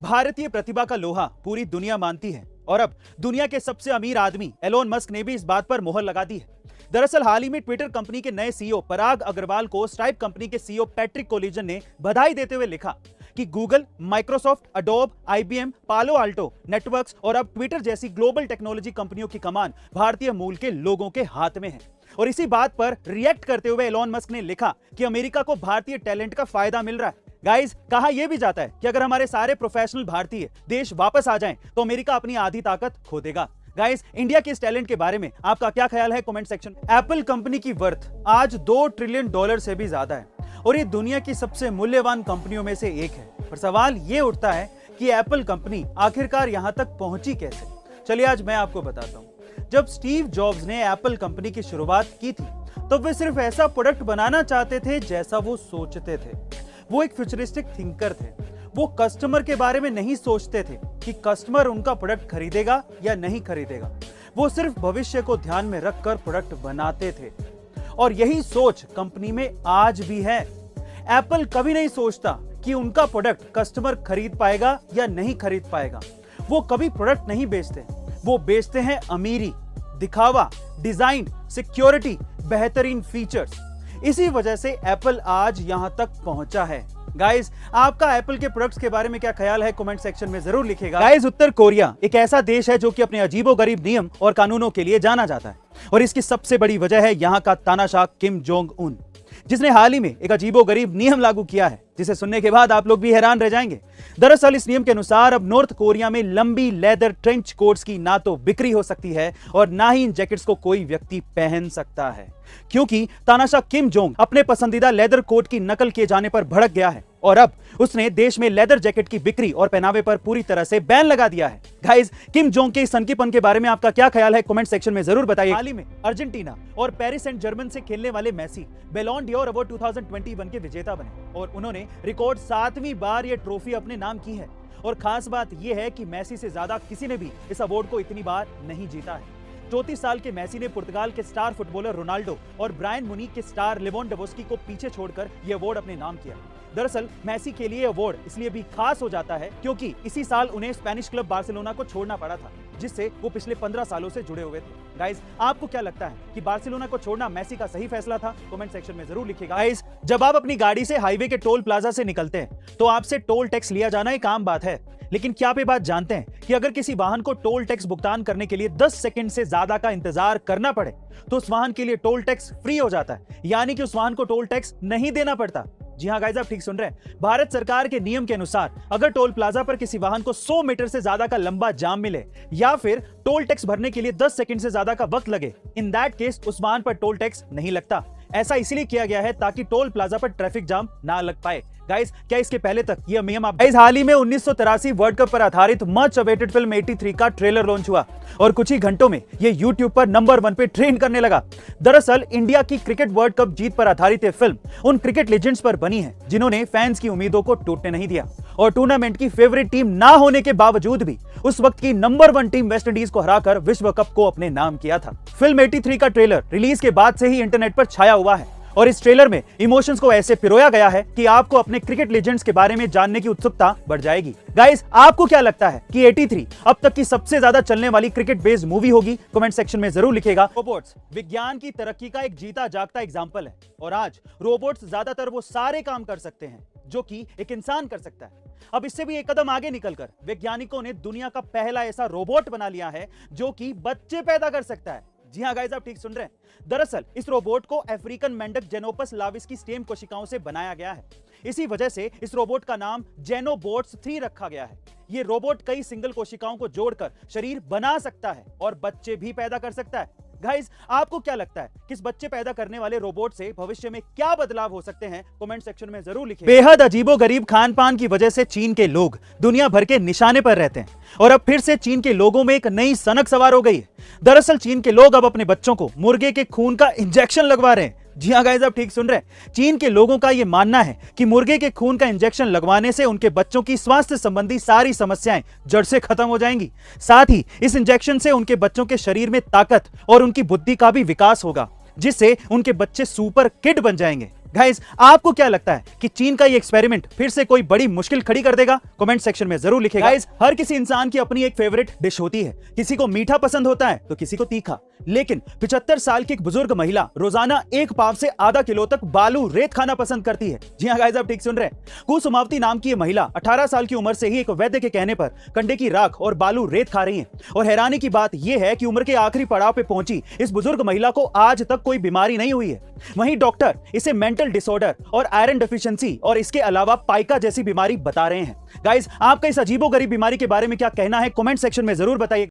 भारतीय प्रतिभा का लोहा पूरी दुनिया मानती है और अब दुनिया के सबसे अमीर आदमी एलोन मस्क ने भी इस बात पर मोहर लगा दी है। दरअसल हाल ही में ट्विटर कंपनी के नए सीईओ पराग अग्रवाल को स्ट्राइप कंपनी के सीईओ पैट्रिक कोलिजन ने बधाई देते हुए लिखा कि गूगल, माइक्रोसॉफ्ट, अडोब, आईबीएम, पालो अल्टो नेटवर्क्स और अब ट्विटर जैसी ग्लोबल टेक्नोलॉजी कंपनियों की कमान भारतीय मूल के लोगों के हाथ में है। और इसी बात पर रिएक्ट करते हुए एलोन मस्क ने लिखा कि अमेरिका को भारतीय टैलेंट का फायदा मिल रहा है। गाइस, कहा यह भी जाता है कि अगर हमारे सारे प्रोफेशनल भारतीय देश वापस आ जाएं तो अमेरिका अपनी आधी ताकत खो देगा। गाइस, इंडिया के इस टैलेंट के बारे में आपका क्या ख्याल है कमेंट सेक्शन में। एप्पल कंपनी की वर्थ आज $2 ट्रिलियन से भी ज्यादा है और ये दुनिया की सबसे मूल्यवान कंपनियों में से एक है। पर सवाल ये उठता है कि एप्पल कंपनी आखिरकार यहां तक पहुंची कैसे। चलिए आज मैं आपको बताता हूं। जब स्टीव जॉब्स ने एप्पल कंपनी की शुरुआत की थी तो वे सिर्फ ऐसा प्रोडक्ट बनाना चाहते थे जैसा वो सोचते थे। वो एक फ्यूचरिस्टिक थिंकर थे। वो कस्टमर के बारे में नहीं सोचते थे कि कस्टमर उनका प्रोडक्ट खरीदेगा या नहीं खरीदेगा। वो सिर्फ भविष्य को ध्यान में रखकर प्रोडक्ट बनाते थे और यही सोच कंपनी में आज भी है। एप्पल कभी नहीं सोचता कि उनका प्रोडक्ट कस्टमर खरीद पाएगा या नहीं खरीद पाएगा। वो कभी प्रोडक्ट नहीं बेचते, वो बेचते हैं अमीरी, दिखावा, डिजाइन, सिक्योरिटी, बेहतरीन फीचर्स। इसी वजह से एप्पल आज यहां तक पहुंचा है। गाइस, आपका एप्पल के प्रोडक्ट्स के बारे में क्या ख्याल है कमेंट सेक्शन में जरूर लिखिएगा। गाइस, उत्तर कोरिया एक ऐसा देश है जो कि अपने अजीबोगरीब नियम और कानूनों के लिए जाना जाता है और इसकी सबसे बड़ी वजह है यहां का तानाशाह किम जोंग उन, जिसने हाल ही में एक अजीबोगरीब नियम लागू किया है जिसे सुनने के बाद आप लोग भी हैरान रह जाएंगे। दरअसल इस नियम के अनुसार अब नॉर्थ कोरिया में लंबी लेदर ट्रेंच कोट्स की ना तो बिक्री हो सकती है और ना ही इन जैकेट्स को कोई व्यक्ति पहन सकता है, क्योंकि तानाशाह किम जोंग अपने पसंदीदा लेदर कोट की नकल किए जाने पर भड़क गया है और अब उसने देश में लेदर जैकेट की बिक्री और पहनावे पर पूरी तरह से बैन लगा दिया है। गाइस, किम जोंग के इस सनकीपन के बारे में आपका क्या ख्याल है कमेंट सेक्शन में जरूर बताइए। हाल ही में अर्जेंटीना और पेरिस सेंट जर्मन से खेलने वाले मेसी बैलोन ड'ओर अवार्ड 2021 के विजेता बने और उन्होंने रिकॉर्ड 7वीं बार यह ट्रॉफी अपने नाम की है। और खास बात यह है कि मेसी से ज्यादा किसी ने भी इस अवार्ड को इतनी बार नहीं जीता है। 34 साल के मेसी ने पुर्तगाल के स्टार फुटबॉलर रोनाल्डो और ब्रायन मुनीक के स्टार लेवांडोव्स्की को पीछे छोड़कर यह अवार्ड अपने नाम किया। दरअसल मेसी के लिए अवार्ड इसलिए भी खास हो जाता है क्योंकि इसी साल उन्हें स्पेनिश क्लब बार्सिलोना को छोड़ना पड़ा था, जिससे वो पिछले 15 सालों से जुड़े हुए थे। गाइस, आपको क्या लगता है कि बार्सिलोना को छोड़ना मेसी का सही फैसला था? कमेंट सेक्शन में जरूर लिखिएगा। गाइस, जब आप अपनी गाड़ी से हाईवे के टोल प्लाजा से निकलते हैं तो आपसे टोल टैक्स लिया जाना एक आम बात है, लेकिन क्या आप ये बात जानते हैं कि अगर किसी वाहन को टोल टैक्स भुगतान करने के लिए 10 सेकंड से ज्यादा का इंतजार करना पड़े तो उस वाहन के लिए टोल टैक्स फ्री हो जाता है, यानी कि उस वाहन को टोल टैक्स नहीं देना पड़ता। जी हां गाइस, आप ठीक सुन रहे हैं। भारत सरकार के नियम के अनुसार अगर टोल प्लाजा पर किसी वाहन को 100 मीटर से ज्यादा का लंबा जाम मिले या फिर टोल टैक्स भरने के लिए 10 सेकंड से ज्यादा का वक्त लगे, इन दैट केस उस वाहन पर टोल टैक्स नहीं लगता। ऐसा इसलिए किया गया है ताकि टोल प्लाजा पर ट्रैफिक जाम ना लग पाए। गाइस, क्या इसके पहले तक यह नियम आप हाल ही में 1983 वर्ल्ड कप पर आधारित मच अवेटेड फिल्म 83 का ट्रेलर लॉन्च हुआ और कुछ ही घंटों में यह YouTube पर नंबर 1 पे ट्रेंड करने लगा। दरअसल इंडिया की क्रिकेट वर्ल्ड कप जीत पर आधारित यह फिल्म उन क्रिकेट लेजेंड्स पर बनी है जिन्होंने फैंस की उम्मीदों को टूटने नहीं दिया और टूर्नामेंट की फेवरेट टीम ना होने के बावजूद भी उस वक्त की नंबर 1 टीम वेस्ट इंडीज को हराकर विश्व कप को अपने नाम किया था। फिल्म 83 का ट्रेलर रिलीज के बाद से ही इंटरनेट पर छाया हुआ है और इस ट्रेलर में इमोशंस को ऐसे पिरोया गया है कि आपको अपने क्रिकेट लेजेंड्स के बारे में जानने की उत्सुकता बढ़ जाएगी। गाइस, आपको क्या लगता है कि 83 अब तक की सबसे ज्यादा चलने वाली क्रिकेट बेस्ड मूवी होगी? कमेंट सेक्शन में जरूर लिखिएगा। रोबोट्स विज्ञान की तरक्की का एक जीता जागता एग्जांपल है और आज रोबोट्स ज्यादातर वो सारे काम कर सकते हैं जो कि एक इंसान कर सकता है। अब इससे भी एक कदम आगे निकलकर वैज्ञानिकों ने दुनिया का पहला ऐसा रोबोट बना लिया है जो कि बच्चे पैदा कर सकता है। जी हां गाइस, आप ठीक सुन रहे हैं। दरअसल इस रोबोट को अफ्रीकन मेंढक जेनोपस लाविस की स्टेम कोशिकाओं से बनाया गया है। इसी वजह से इस रोबोट का नाम जेनोबोट्स 3 रखा गया है। ये रोबोट कई सिंगल कोशिकाओं को जोड़कर शरीर बना सकता है और बच्चे भी पैदा कर सकता है। गाइस, आपको क्या लगता है कि इस बच्चे पैदा करने वाले रोबोट से भविष्य में क्या बदलाव हो सकते हैं? कमेंट सेक्शन में जरूर लिखिए। बेहद अजीबोगरीब खान पान की वजह से चीन के लोग दुनिया भर के निशाने पर रहते हैं और अब फिर से चीन के लोगों में एक नई सनक सवार हो गई है। दरअसल चीन के लोग अब अपने बच्चों को मुर्गे के खून का इंजेक्शन लगवा रहे हैं। जी हां गाइस, आप ठीक सुन रहे हैं। चीन के लोगों का यह मानना है कि मुर्गे के खून का इंजेक्शन लगवाने से उनके बच्चों की स्वास्थ्य संबंधी सारी समस्याएं जड़ से खत्म हो जाएंगी। साथ ही इस इंजेक्शन से उनके बच्चों के शरीर में ताकत और उनकी बुद्धि का भी विकास होगा, जिससे उनके बच्चे सुपर किड बन जाएंगे। गाइस, आपको क्या लगता है कि चीन का ये एक्सपेरिमेंट फिर से कोई बड़ी मुश्किल खड़ी कर देगा? कमेंट सेक्शन में जरूर लिखिएगा। गाइस, हर किसी इंसान की अपनी एक फेवरेट डिश होती है। किसी को मीठा पसंद होता है तो किसी को तीखा। लेकिन 75 साल की एक बुजुर्ग महिला रोजाना 1 पाव से आधा किलो तक बालू रेत खाना पसंद करती है। जी हाँ गाइस, आप ठीक सुन रहे हैं। कुसुमावती नाम की ये महिला 18 साल की उम्र से ही एक वैद्य के कहने पर कंडे की राख और बालू रेत खा रही है। और हैरानी की बात यह है कि उम्र के आखिरी पड़ाव पे पहुंची इस बुजुर्ग महिला को आज तक कोई बीमारी नहीं हुई है। वहीं डॉक्टर इसे मेंटल डिसऑर्डर और आयरन डेफिशिएंसी और इसके अलावा पाइका जैसी बीमारी बता रहे हैं। गाइस, आपका इस अजीबोगरीब बीमारी के बारे में क्या कहना है? कमेंट सेक्शन में जरूर बताइए।